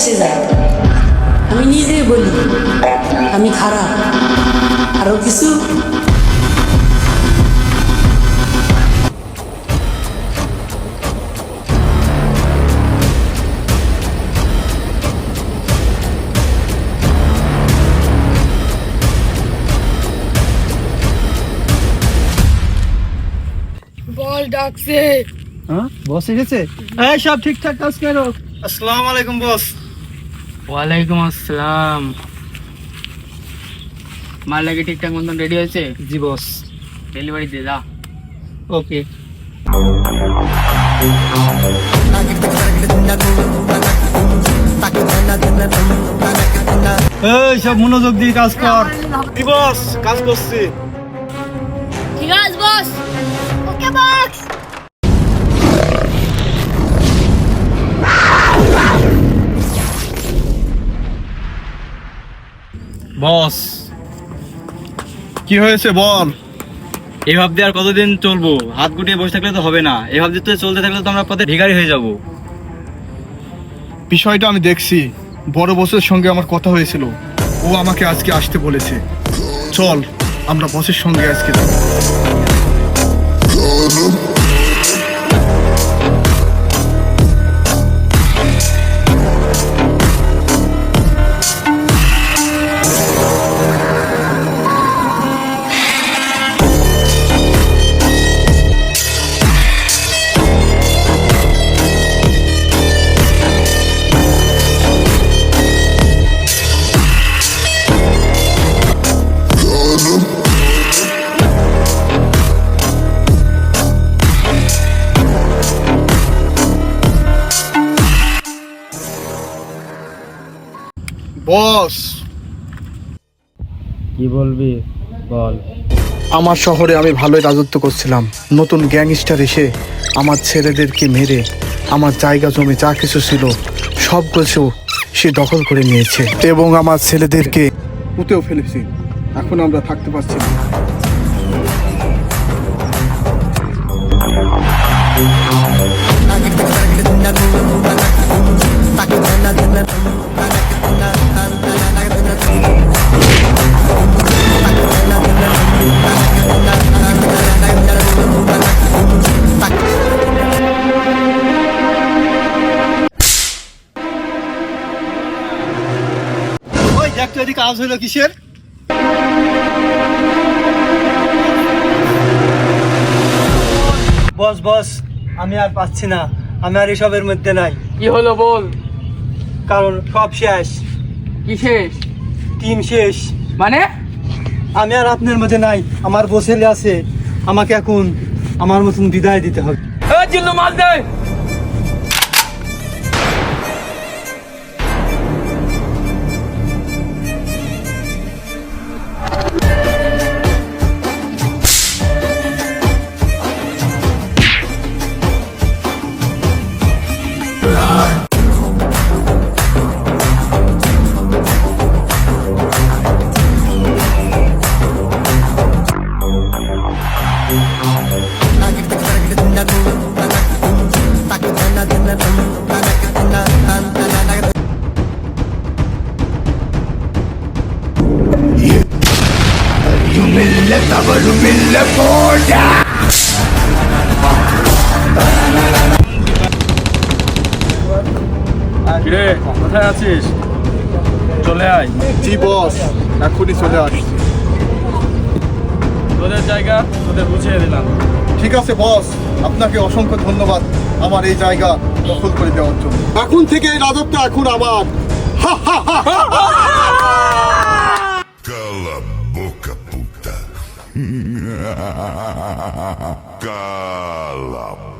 এসে যায়। আমি নিজেই বলি আমি খারাপ, আরো কিছু বল ডাকছে। হ্যাঁ বস এসেছে? এই সব ঠিকঠাক কাজ করো। আসসালামু আলাইকুম বস। ওয়ালাইকুম আসসালাম। মাল লাগে ঠিকঠাক মতন রেডি হয়েছে? জি বস। ডেলিভারি দে যা। ওকে। এই সব মনোযোগ দিয়ে কাজ কর। জি বস, কাজ করছি। ঠিক আছে বস। ওকে বস। বস কি হয়েছে বল। এভাবে দিয়ে আর কতদিন চলবো? হাত গুটিয়ে বসে থাকলে তো হবে না। এভাবে দিয়ে চলতে থাকলে তো আমরা পথে ভিখারি হয়ে যাব। বিষয়টা আমি দেখছি, বড় বসের সঙ্গে আমার কথা হয়েছিল, ও আমাকে আজকে আসতে বলেছে। চল আমরা বসের সঙ্গে আজকে যাবো। বস কি বলবি বল। আমার শহরে আমি ভালোই রাজত্ব করছিলাম, নতুন গ্যাংস্টার এসে আমার ছেলেদেরকে মেরে আমার জায়গা জমি যা কিছু ছিল সব কিছু সে দখল করে নিয়েছে এবং আমার ছেলেদেরকে পুঁতেও ফেলেছি। এখন আমরা থাকতে পারছি না। ওই দেখ তো এদিকে কাজ হইলো কিসের? বস বস, আমি আর পাচ্ছি না, আমি আর এসবের মধ্যে নাই। কি হলো বল। কারণ সব শেষ। কি শেষ? টিম শেষ। মানে? আমি আর আপনার মধ্যে নাই, আমার বসেলে আছে। আমাকে এখন আমার মতন বিদায় দিতে হবে। এই জিল্লু মাল দে। কিরে কোথায় আছিস? চলে আয়। জি বস, এখনই চলে আসি। তোদের জায়গা তোদের বুঝিয়ে দিলাম। ঠিক আছে বস, আপনাকে অসংখ্য ধন্যবাদ আমার এই জায়গা দখল করে দেওয়ার জন্য। এখন থেকে এই রাজত্ব এখন আমার। Cala a boca, puta. Cala a